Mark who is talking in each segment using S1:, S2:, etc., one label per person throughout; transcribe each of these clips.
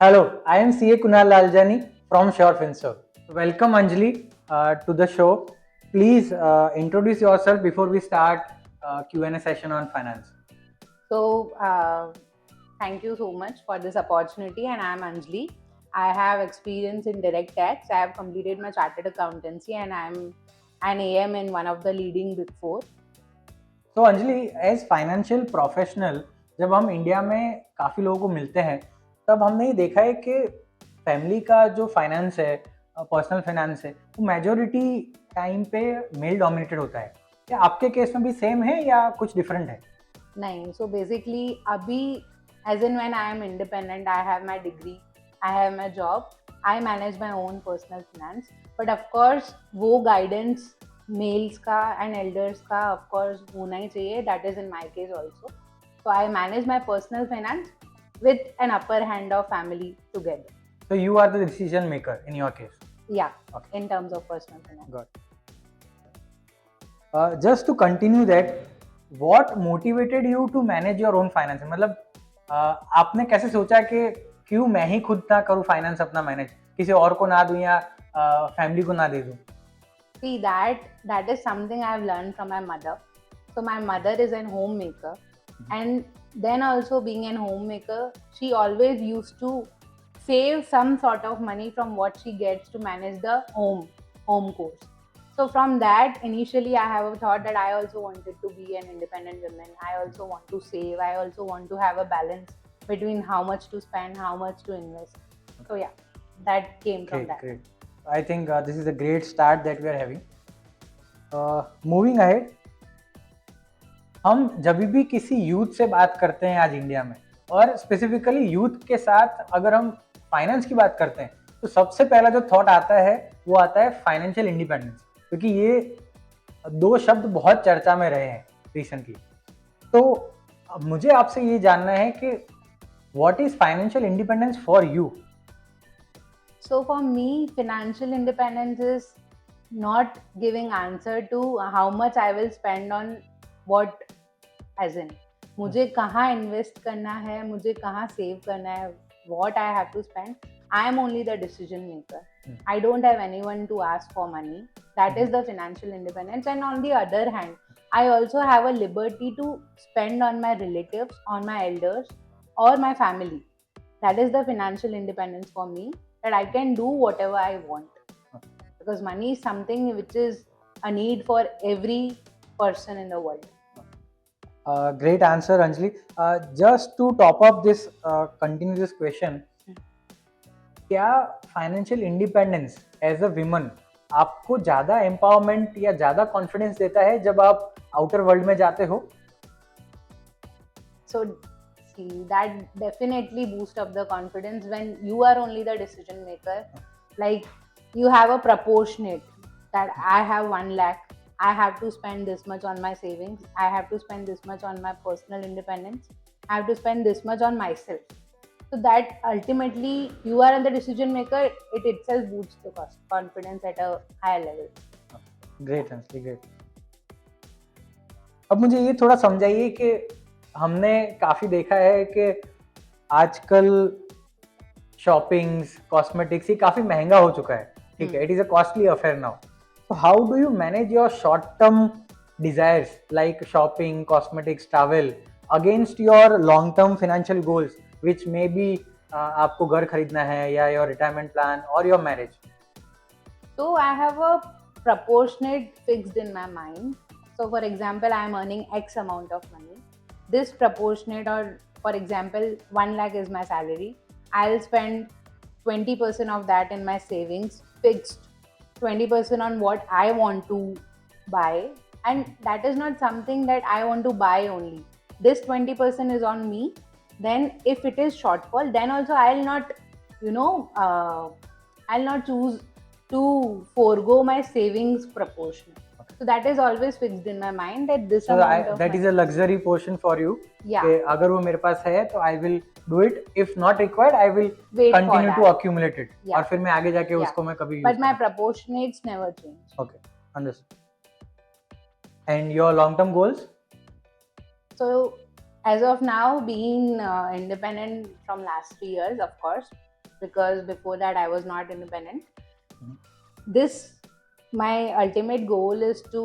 S1: Hello, I am CA Kunal Laljani from Sure FinServe. Welcome Anjali to the show. Please introduce yourself before we start Q&A session on finance.
S2: So, thank you so much for this opportunity. And I'm Anjali. I have experience in direct tax. I have completed my chartered accountancy, and I'm an AM in one of the leading Big Four.
S1: तो Anjali as financial professional जब हम India में काफ़ी लोगों को मिलते हैं तब हमने ये देखा है कि फैमिली का जो फाइनेंस है पर्सनल फाइनेंस है वो मेजोरिटी टाइम पे मेल डोमिनेटेड होता है। क्या आपके केस में भी सेम है या कुछ डिफरेंट है?
S2: नहीं, so basically अभी as in when I am independent, I have my degree, I have my job, I manage my own personal finance. But of course वो guidance मेल्स का एंड एल्डर्स का of course होना ही चाहिए. That is in my case also. So I manage my personal finance with an upper hand of family together.
S1: So you are the decision maker in your case.
S2: Yeah,
S1: Okay.
S2: in terms of personal finance.
S1: Got it. Just to continue that, what motivated you to manage your own finance? मतलब आपने कैसे सोचा कि क्यों मैं ही खुद ना करूँ फाइनेंस अपना मैनेज, किसी और को ना दूं या फैमिली को ना दे दूं?
S2: See, that is something I've learned from my mother. So my mother is an homemaker, and then also being an homemaker, she always used to save some sort of money from what she gets to manage the home course. So from that, initially I have a thought that I also wanted to be an independent woman. I also want to save. I also want to have a balance between how much to spend, how much to invest. So yeah, that came from that.
S1: Great. I think this is a great start that we are having. Moving ahead, हम जब भी किसी youth से बात करते हैं आज India में और स्पेसिफिकली यूथ के साथ अगर हम फाइनेंस की बात करते हैं तो सबसे पहला जो थॉट आता है वो आता है फाइनेंशियल इंडिपेंडेंस, क्योंकि ये दो शब्द बहुत चर्चा में रहे हैं रिसेंटली। तो मुझे आपसे ये जानना है कि what is financial independence for you?
S2: So for me, financial independence is not giving answer to how much I will spend on what, as in मुझे कहाँ invest करना है, मुझे कहाँ save करना है, what I have to spend. I am only the decision maker. I don't have anyone to ask for money. That is the financial independence. And on the other hand, I also have a liberty to spend on my relatives, on my elders, or my family. That is the financial independence for me, that I can do whatever I want. Because money is something which is a need for every person in the world.
S1: Great answer, Anjali. Just to top up this, continue this question, क्या financial independence as a women आपको ज्यादा empowerment या ज्यादा confidence देता है जब आप outer world में जाते हो?
S2: So see, that definitely boosts up the confidence when you are only the decision maker. Like you have a proportionate that I have 1 lakh, I have to spend this much on my savings, I have to spend this much on my personal independence, I have to spend this much on myself. So that ultimately you are the decision maker, it itself boosts the confidence at a higher level.
S1: Great Anjali, great. अब मुझे ये थोड़ा समझाइए कि हमने काफी देखा है कि आजकल शॉपिंग्स कॉस्मेटिक्स ये काफी महंगा हो चुका है, ठीक है, it is a costly affair now. So how do you manage your short-term desires like shopping, cosmetics, travel against your long-term financial goals, which may be आपको घर खरीदना है या your retirement plan or your marriage?
S2: So I have a proportionate fixed in my mind. So for example, I am earning X amount of money. This proportionate, or for example, 1 lakh is my salary. I'll spend 20% of that in my savings, fixed 20% on what I want to buy. And that is not something that I want to buy only. This 20% is on me. Then if it is shortfall, then also I'll not, I'll not choose to forego my savings proportion. So that is always fixed in my mind that this
S1: So
S2: amount of
S1: that is a luxury portion for you.
S2: Yeah.
S1: कि अगर वो मेरे पास है तो I will do it. If not required, I will
S2: Wait for
S1: continue to
S2: that.
S1: accumulate it.
S2: Yeah.
S1: और फिर मैं आगे जाके
S2: Yeah.
S1: उसको मैं कभी use
S2: But my
S1: करूँ।
S2: proportionates never change.
S1: Okay, understood. And your long-term goals?
S2: So as of now, being independent from last 3 years, of course, because before that I was not independent.
S1: Mhm.
S2: This, my ultimate goal is to,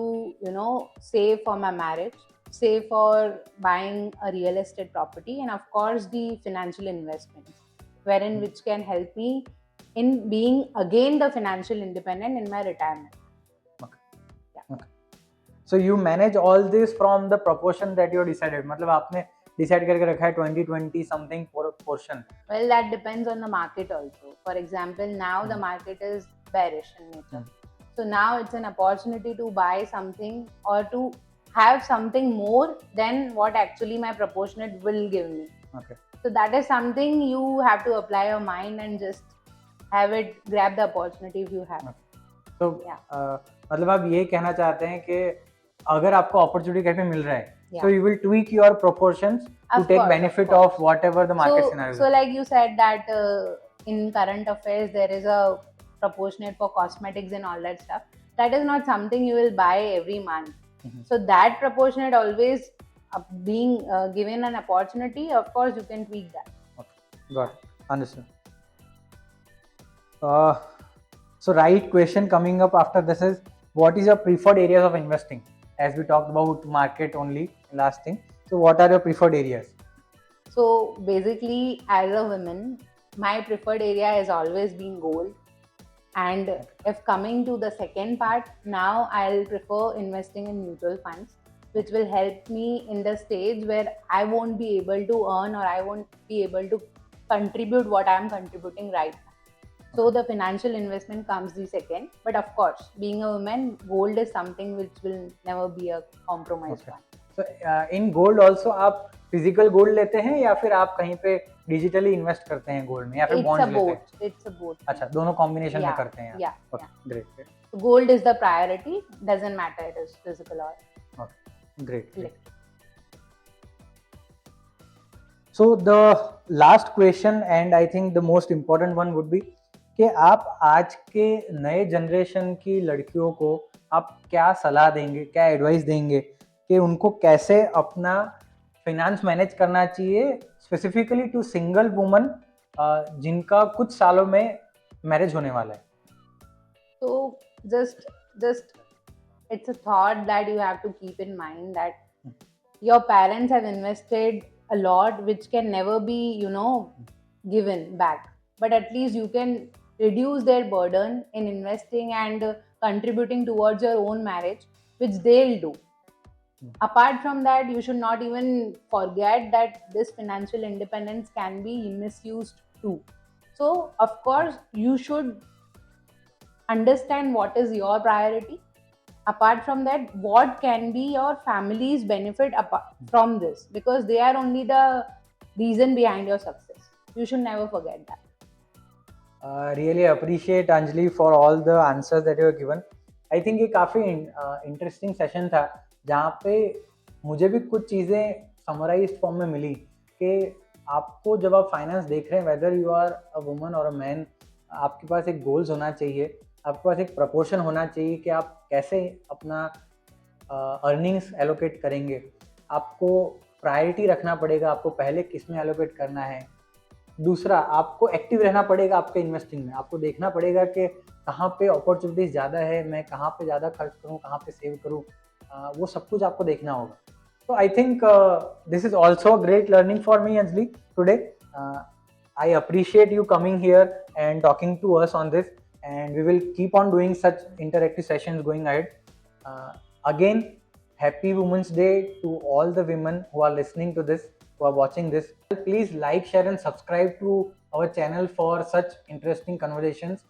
S2: save for my marriage, save for buying a real estate property, and of course the financial investments, wherein which can help me in being again the financial independent in my retirement.
S1: So you manage all this from the proportion that you decided. मतलब आपने decide करके रखा है 20-20 something portion.
S2: Well, that depends on the market also. For example, now the market is bearish in nature. So now it's an opportunity to buy something or to have something more than what actually my proportionate will give me.
S1: Okay.
S2: So that is something you have to apply your mind and just have it, grab the opportunity if you have.
S1: तो मतलब आप ये कहना चाहते हैं कि अगर आपको अपॉर्चुनिटी कहीं पे मिल रहा है, so you will tweak your proportions to
S2: Of
S1: take
S2: course,
S1: benefit of whatever the market scenario is.
S2: So like you said that in current affairs there is a proportionate for cosmetics and all that stuff. That is not something you will buy every month. So that proportionate always being given an opportunity, of course you can tweak that.
S1: Okay. Got it. Understood. So right question coming up after this is, what is your preferred areas of investing? As we talked about market only last thing. So what are your preferred areas?
S2: So basically, as a woman, my preferred area has always been gold. And if coming to the second part, now I'll prefer investing in mutual funds, which will help me in the stage where I won't be able to earn or I won't be able to contribute what I'm contributing right now. So the financial investment comes the second. But of course, being a woman, gold is something which will never be a compromise one.
S1: So in gold also आप physical gold लेते हैं या फिर आप कहीं पे digitally invest करते हैं gold में या फिर bonds लेते हैं?
S2: It's a both.
S1: अच्छा, दोनों combination में करते हैं.
S2: Yeah.
S1: Okay, great.
S2: Gold is the priority. Doesn't matter it is physical or.
S1: Okay, great. So the last question and I think the most important one would be कि आप आज के नए जनरेशन की लड़कियों को आप क्या सलाह देंगे, क्या एडवाइस देंगे कि उनको कैसे अपना फाइनेंस मैनेज करना चाहिए, स्पेसिफिकली टू सिंगल वुमन जिनका कुछ सालों में मैरिज होने वाला है?
S2: So just it's a thought that you have to keep in mind that your parents have invested a lot which can never be, given back. But at least you can reduce their burden in investing and contributing towards your own marriage, which they'll do. Apart from that, you should not even forget that this financial independence can be misused too. So, of course, you should understand what is your priority. Apart from that, what can be your family's benefit from this, because they are only the reason behind your success. You should never forget that.
S1: Really appreciate Anjali for all the answers that you have given. I think ये काफ़ी interesting session था जहाँ पे मुझे भी कुछ चीज़ें summarised form में मिली कि आपको जब आप फाइनेंस देख रहे हैं, whether you are a woman और अ मैन, आपके पास एक गोल्स होना चाहिए, आपके पास एक प्रपोर्शन होना चाहिए कि आप कैसे अपना अर्निंग्स एलोकेट करेंगे, आपको प्रायोरिटी रखना पड़ेगा, आपको पहले किस में एलोकेट करना है. दूसरा, आपको एक्टिव रहना पड़ेगा आपके इन्वेस्टिंग में, आपको देखना पड़ेगा कि कहाँ पे अपॉर्चुनिटीज ज़्यादा है, मैं कहाँ पे ज़्यादा खर्च करूँ, कहाँ पे सेव करूँ, वो सब कुछ आपको देखना होगा. So I think this is also a great learning for me, Anjali, today. I appreciate you coming here and talking to us on this, and we will keep on doing such interactive sessions going ahead. Again, happy Women's Day to all the women who are listening to this, who are watching this. Please like, share and subscribe to our channel for such interesting conversations.